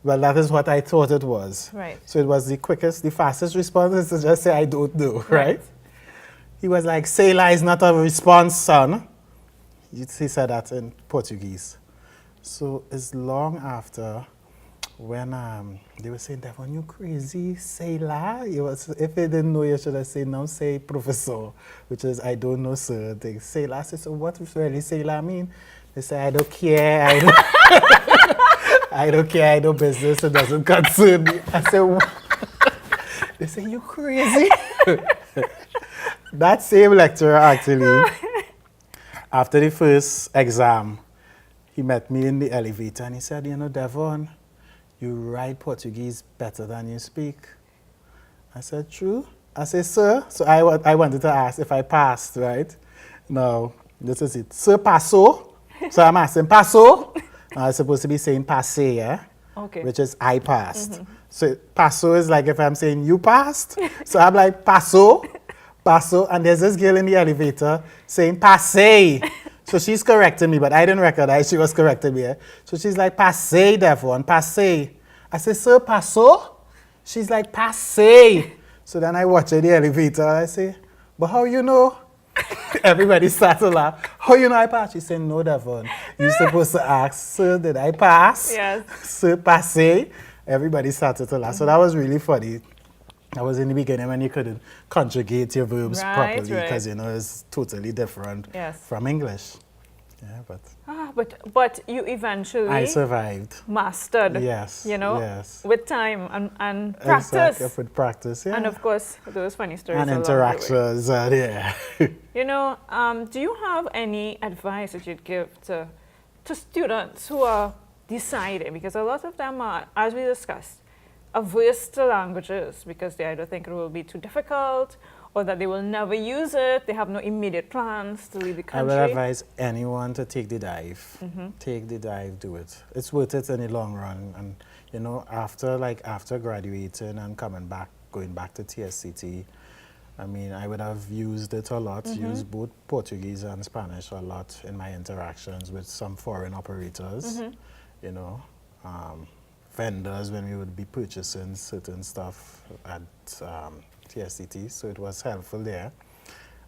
Well, that is what I thought it was. Right. So it was the fastest response is to just say, I don't know, right? He was like, Seale is not a response, son. He said that in Portuguese. So it's long after when they were saying, Devon, you crazy, Seale? If they didn't know, you should have said, no, say professor, which is, I don't know, sir. They Seale. I said, so what does really Seale mean? They say, I don't care. I don't care, I know business, it doesn't concern me. I said, what? They say, you crazy? That same lecturer, actually, after the first exam, he met me in the elevator and he said, you know, Devon, you write Portuguese better than you speak. I said, true. I said, sir. So I wanted to ask if I passed, right? No, this is it. Sir, passo. So I'm asking, passo? I'm supposed to be saying passe, yeah? Okay. Which is I passed. So passo is like if I'm saying you passed. So I'm like, passo, passo. And there's this girl in the elevator saying passe. So she's correcting me, but I didn't recognize she was correcting me. So she's like, passe, Devon, passe. I say, sir, passo? She's like, passe. So then I watch her in the elevator. I say, but how you know? Everybody starts to laugh. How you know I passed? She said, no, Devon. You're supposed to ask, sir, did I pass? Yes. Sir, passe. Everybody started to laugh. So that was really funny. That was in the beginning when you couldn't conjugate your verbs properly because, you know, it's totally different from English. Yeah, but you eventually I survived. Mastered. Yes. You know, yes. with time and practice. Exactly, with practice, yeah. And of course, those funny stories. And interactions, yeah. You know, do you have any advice that you'd give to students who are deciding? Because a lot of them are, as we discussed, averse to languages because they either think it will be too difficult or that they will never use it. They have no immediate plans to leave the country. I would advise anyone to take the dive. Take the dive, do it. It's worth it in the long run. And, you know, after graduating and going back to TSCT, I mean, I would have used it a lot, used both Portuguese and Spanish a lot in my interactions with some foreign operators, you know, vendors when we would be purchasing certain stuff at TSCT, so it was helpful there.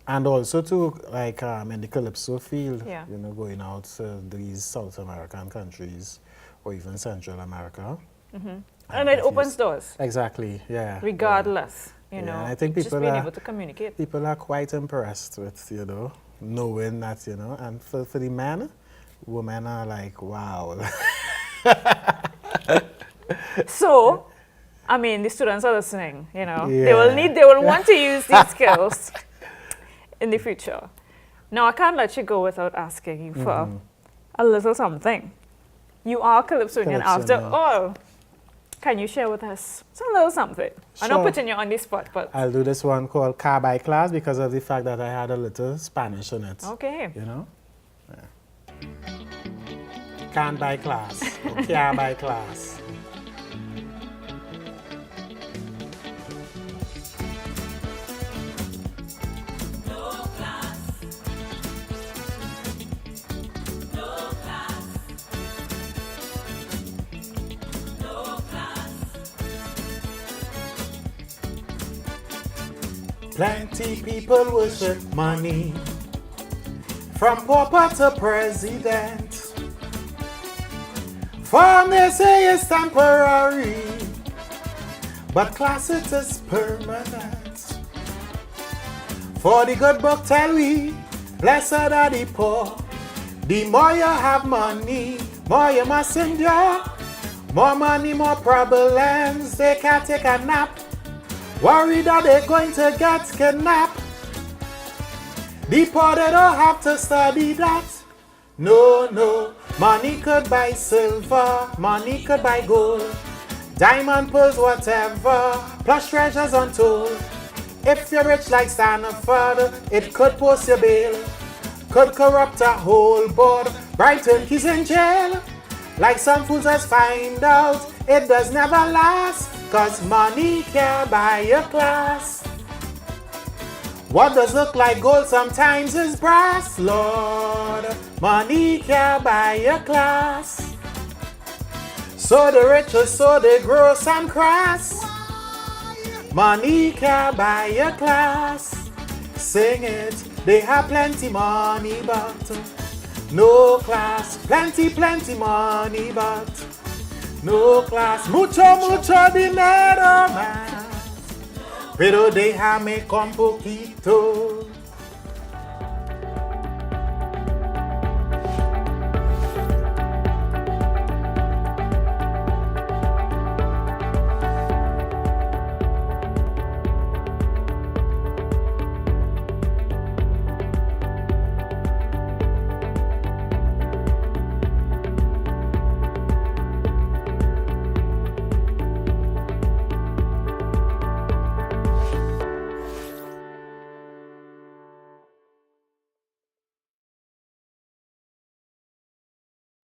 And also to, like, in the Calypso field, you know, going out to these South American countries or even Central America. And it opens doors. Exactly, yeah. Regardless, you know, I think just being able to communicate. People are quite impressed with, you know, knowing that, you know, and for the men, women are like, wow. So, I mean, the students are listening, you know. They will want to use these skills in the future. Now, I can't let you go without asking you for a little something. You are Calypsonian after all. Can you share with us a little something? Sure. I'm not putting you on the spot, but... I'll do this one called Car by Class because of the fact that I had a little Spanish in it. Okay. You know? Yeah. Can by class, or car by class. Plenty people worship money, from pauper to president. Form they say is temporary, but class it is permanent. For the good book tell we, blessed are the poor. The more you have money, more you must endure. More money, more problems, they can't take a nap. Worried that they're going to get kidnapped. The poor, they don't have to study that. No, money could buy silver, money could buy gold, diamond, pearls, whatever, plus treasures untold. If you're rich like Stanford, it could post your bail, could corrupt a whole board, Brighton keys in jail. Like some fools has find out, it does never last, cause money can't buy your class. What does look like gold sometimes is brass, Lord. Money can't buy your class. So the richer, so they gross and crass. Money can't buy your class. Sing it, they have plenty money, but no class. Plenty money, but no class. Mucho dinero más. Pero déjame con poquito.